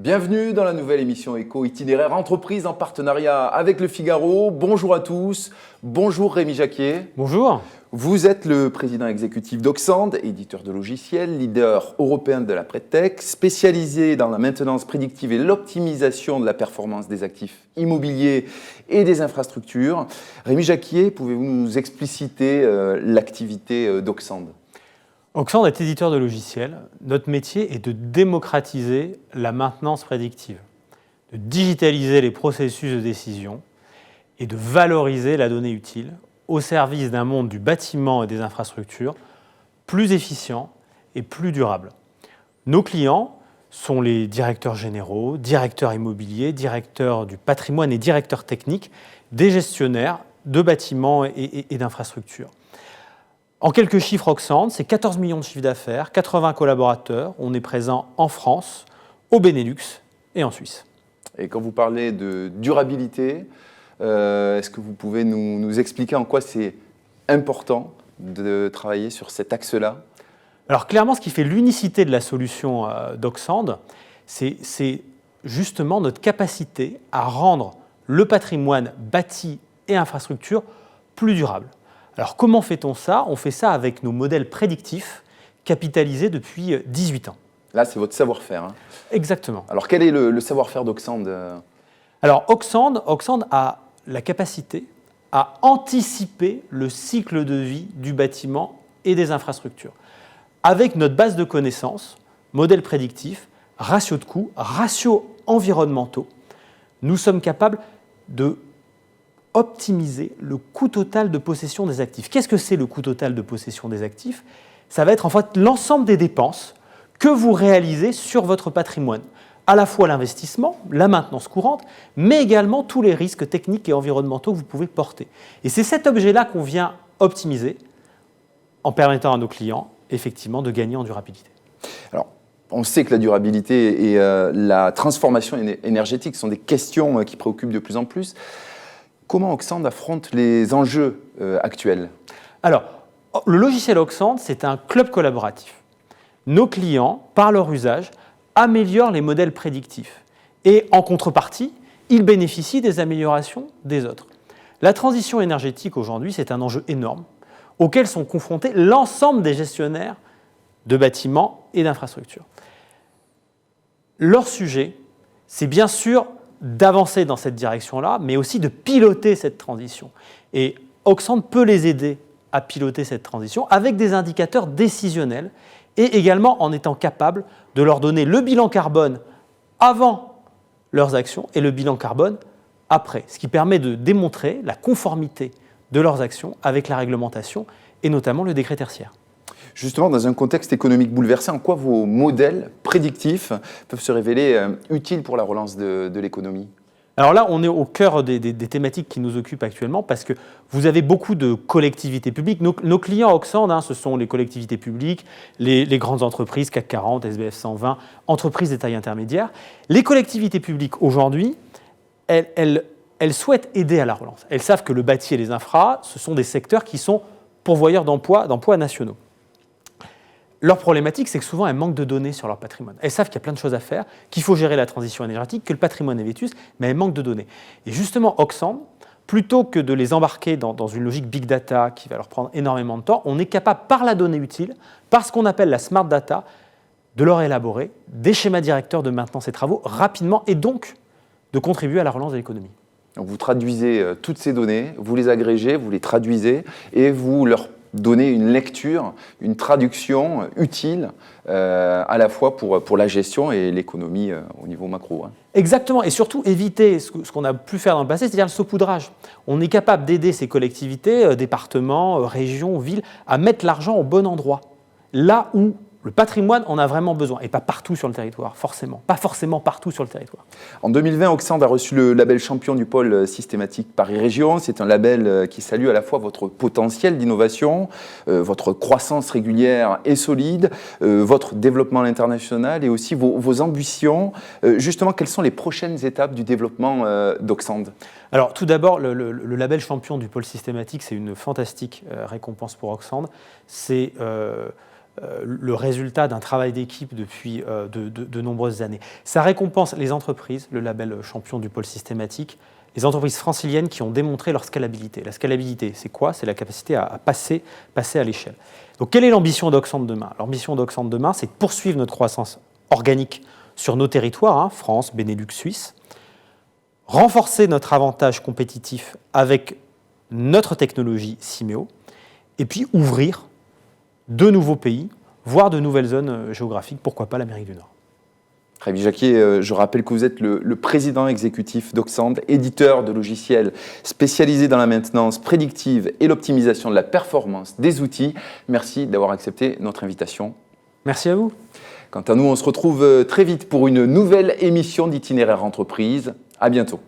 Bienvenue dans la nouvelle émission Éco Itinéraire Entreprise en partenariat avec Le Figaro. Bonjour à tous. Bonjour Rémi Jacquier. Bonjour. Vous êtes le président exécutif d'Oxand, éditeur de logiciels, leader européen de la PredTech, spécialisé dans la maintenance prédictive et l'optimisation de la performance des actifs immobiliers et des infrastructures. Rémi Jacquier, pouvez-vous nous expliciter l'activité d'Oxand ? Oxand est éditeur de logiciels. Notre métier est de démocratiser la maintenance prédictive, de digitaliser les processus de décision et de valoriser la donnée utile au service d'un monde du bâtiment et des infrastructures plus efficient et plus durable. Nos clients sont les directeurs généraux, directeurs immobiliers, directeurs du patrimoine et directeurs techniques des gestionnaires de bâtiments et d'infrastructures. En quelques chiffres, Oxand, c'est 14 millions de chiffres d'affaires, 80 collaborateurs. On est présent en France, au Benelux et en Suisse. Et quand vous parlez de durabilité, est-ce que vous pouvez nous expliquer en quoi c'est important de travailler sur cet axe-là ? Alors clairement, ce qui fait l'unicité de la solution d'Oxand, c'est justement notre capacité à rendre le patrimoine bâti et infrastructure plus durable. Alors comment fait-on ça ? On fait ça avec nos modèles prédictifs capitalisés depuis 18 ans. Là, c'est votre savoir-faire. Hein. Exactement. Alors quel est le savoir-faire d'Oxand ? Alors Oxand a la capacité à anticiper le cycle de vie du bâtiment et des infrastructures. Avec notre base de connaissances, modèles prédictifs, ratios de coûts, ratios environnementaux, nous sommes capables de optimiser le coût total de possession des actifs. Qu'est-ce que c'est le coût total de possession des actifs ? Ça va être en fait l'ensemble des dépenses que vous réalisez sur votre patrimoine. À la fois l'investissement, la maintenance courante, mais également tous les risques techniques et environnementaux que vous pouvez porter. Et c'est cet objet-là qu'on vient optimiser en permettant à nos clients, effectivement, de gagner en durabilité. Alors, on sait que la durabilité et la transformation énergétique sont des questions qui préoccupent de plus en plus. Comment Oxand affronte les enjeux actuels ? Alors, le logiciel Oxand, c'est un club collaboratif. Nos clients, par leur usage, améliorent les modèles prédictifs. Et en contrepartie, ils bénéficient des améliorations des autres. La transition énergétique aujourd'hui, c'est un enjeu énorme auquel sont confrontés l'ensemble des gestionnaires de bâtiments et d'infrastructures. Leur sujet, c'est bien sûr d'avancer dans cette direction-là, mais aussi de piloter cette transition. Et Oxand peut les aider à piloter cette transition avec des indicateurs décisionnels et également en étant capable de leur donner le bilan carbone avant leurs actions et le bilan carbone après, ce qui permet de démontrer la conformité de leurs actions avec la réglementation et notamment le décret tertiaire. Justement, dans un contexte économique bouleversé, en quoi vos modèles prédictifs peuvent se révéler utiles pour la relance de l'économie ? Alors là, on est au cœur des thématiques qui nous occupent actuellement parce que vous avez beaucoup de collectivités publiques. Nos clients Oxand, ce sont les collectivités publiques, les grandes entreprises, CAC 40, SBF 120, entreprises de taille intermédiaire. Les collectivités publiques, aujourd'hui, elles souhaitent aider à la relance. Elles savent que le bâti et les infras, ce sont des secteurs qui sont pourvoyeurs d'emplois nationaux. Leur problématique, c'est que souvent, elles manquent de données sur leur patrimoine. Elles savent qu'il y a plein de choses à faire, qu'il faut gérer la transition énergétique, que le patrimoine est vétuste, mais elles manquent de données. Et justement, Oxand, plutôt que de les embarquer dans une logique big data qui va leur prendre énormément de temps, on est capable, par la donnée utile, par ce qu'on appelle la smart data, de leur élaborer des schémas directeurs de maintenance et travaux rapidement et donc de contribuer à la relance de l'économie. Donc vous traduisez toutes ces données, vous les agrégez, vous les traduisez et vous leur donner une lecture, une traduction utile à la fois pour la gestion et l'économie au niveau macro. Hein. Exactement, et surtout éviter ce qu'on a pu faire dans le passé, c'est-à-dire le saupoudrage. On est capable d'aider ces collectivités, départements, régions, villes, à mettre l'argent au bon endroit, là où le patrimoine en a vraiment besoin, et pas partout sur le territoire, forcément. Pas forcément partout sur le territoire. En 2020, Oxand a reçu le label champion du pôle systématique Paris Région. C'est un label qui salue à la fois votre potentiel d'innovation, votre croissance régulière et solide, votre développement à l'international et aussi vos ambitions. Justement, quelles sont les prochaines étapes du développement d'Oxand ? Alors, tout d'abord, le label champion du pôle systématique, c'est une fantastique récompense pour Oxand. C'est le résultat d'un travail d'équipe depuis de nombreuses années. Ça récompense les entreprises, le label champion du pôle systématique, les entreprises franciliennes qui ont démontré leur scalabilité. La scalabilité, c'est quoi? C'est la capacité à passer à l'échelle. Donc, quelle est l'ambition d'Auxante demain? L'ambition d'Auxante demain, c'est de poursuivre notre croissance organique sur nos territoires, France, Benelux, Suisse, renforcer notre avantage compétitif avec notre technologie Simeo, et puis ouvrir de nouveaux pays, voire de nouvelles zones géographiques, pourquoi pas l'Amérique du Nord. Rémi Jacquet, je rappelle que vous êtes le président exécutif d'Auxante, éditeur de logiciels spécialisé dans la maintenance prédictive et l'optimisation de la performance des outils. Merci d'avoir accepté notre invitation. Merci à vous. Quant à nous, on se retrouve très vite pour une nouvelle émission d'Itinéraire Entreprise. À bientôt.